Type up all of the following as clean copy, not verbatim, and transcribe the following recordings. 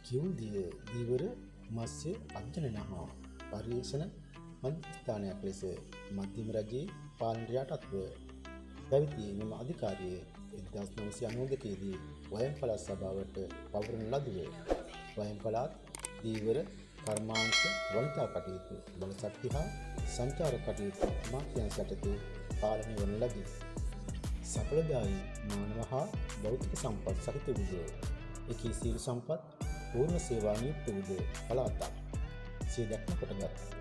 කිව්දිය දීවර මත්ස්‍ය අධ්‍යයන හා පර්යේෂණ මධ්‍යස්ථානයක් ලෙස මධ්‍යම රජයේ පාලනයට යටත්ව පැවති මෙම අධිකාරිය 1992 දී වයම් පළාත් සභාවට පවරන ලදුව වයම් පළාත් දීවර කර්මාන්ත වනිතා කටයුතු බලශක්ති හා සංචාරක කටයුතු අමාත්‍යාංශ යටතේ පාලනය වන ලදී. සඵලදායී මානව හා භෞතික සම්පත් සහිත වූද එකී සීල සම්පත් පූර්ණ සේවා නියුක්ත වූද පළාතක් සිය දැක්ම කොටගත්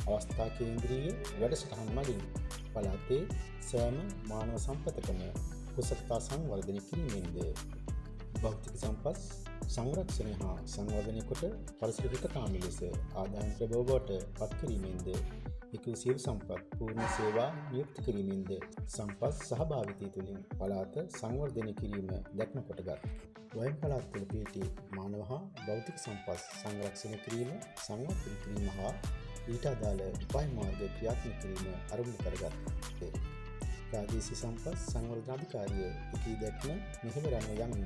අවස්ථා කේන්ද්‍රීය වැඩසටහන් මගින් පළාතේ සෑම මානව සම්පතකම කුසලතා සංවර්ධනය කිරීමෙන්ද භෞතික සම්පත් සංරක්ෂණය හා සංවර්ධනය කොට පරිසර හිතකාමී ලෙස ආදායම් ප්‍රබව බවට පත් කිරීමෙන්ද එකී සීල සම්පත් පූර්ණ සේවා නියුක්ත කිරීමෙන්ද සම්පත් සහභාගීත්වය තුළින් පළාත සංවර්ධනය කිරීම දැක්ම කොටගත් වයම් පළාත් තුළ පිහිටි මානව හා භෞතික සම්පත් සංරක්ෂණය කිරීම සංවර්ධනය කිරීම හා ඊට අදාළ උපාය මාර්ග ක්‍රියාත්මක කිරීම අරමුණු කරගත් ප්‍රාදේශීය සම්පත් සංවර්ධන අධිකාරිය එකී දැක්ම මෙහෙවරම යන්න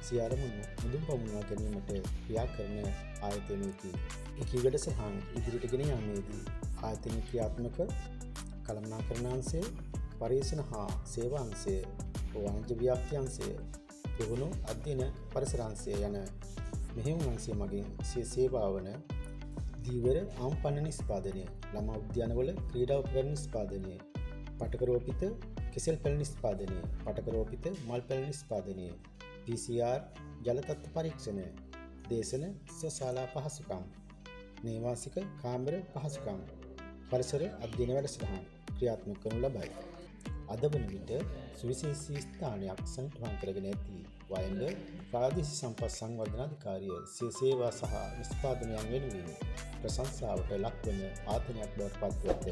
සිය අරමුණු මුදුන් පමුණවා ගැනීමට ක්‍රියා කරන ආයතනයකි. එකී වැඩසටහන් ඉදිරියට ගෙන යාමේදී ආයතන ක්‍රියාත්මක කළමනාකරණ අංශය, පර්යේෂණ හා සේවා අංශය, වාණිජ්‍ය ව්‍යාප්ති අංශය, පුහුණු අධ්‍යයන පරිසර අංශය යන මෙහෙයුම් අංශය මගින් සිය සේවා වන දීවර ආම්පන්න නිෂ්පාදනය, ළමා උද්‍යානවල ක්‍රීඩා උපකරණ නිෂ්පාදනය, පටකරෝපිත කෙසෙල් පැළ නිෂ්පාදනය, පටකරෝපිත මල් පැළ නිෂ්පාදනය, PCR ජල තත්ත්ව පරීක්ෂණ, දේශන ස්වශාලා පහසුකම්, නේවාසික කාමර පහසුකම්, පරිසර අධ්‍යයන වැඩසටහන් ක්‍රියාත්මක කරනු ලබයි. අද වන විට සුවිශේෂී ස්ථානයක් සනිටුහන් කරගෙන ඇති වයඹ ප්‍රාදේශීය සම්පත් සංවර්ධන අධිකාරිය සිය සේවා සහ නිෂ්පාදනයන් වෙනුවෙන් ප්‍රශංසාවට ලක්වන ආයතනයක් බවට පත්වද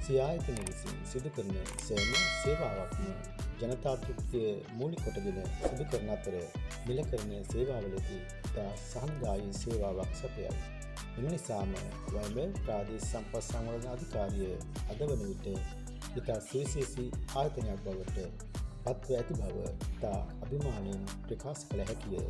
සිය ආයතන විසින් සිදු කරන සෑම සේවාවක්ම ජනතා තෘප්තිය මූලික කොටගෙන සිදු කරන අතර මිල කරන සේවාවලදී ඉතා සහනදායී සේවාවක් සපයයි. එම නිසාම වයඹ ප්‍රාදේශීය සම්පත් සංවර්ධන අධිකාරිය අද වන විට ඉතා සුවිශේෂී ආයතනයක් බවට පත්ව ඇති බව ඉතා අභිමානයෙන් ප්‍රකාශ කළ හැකිය.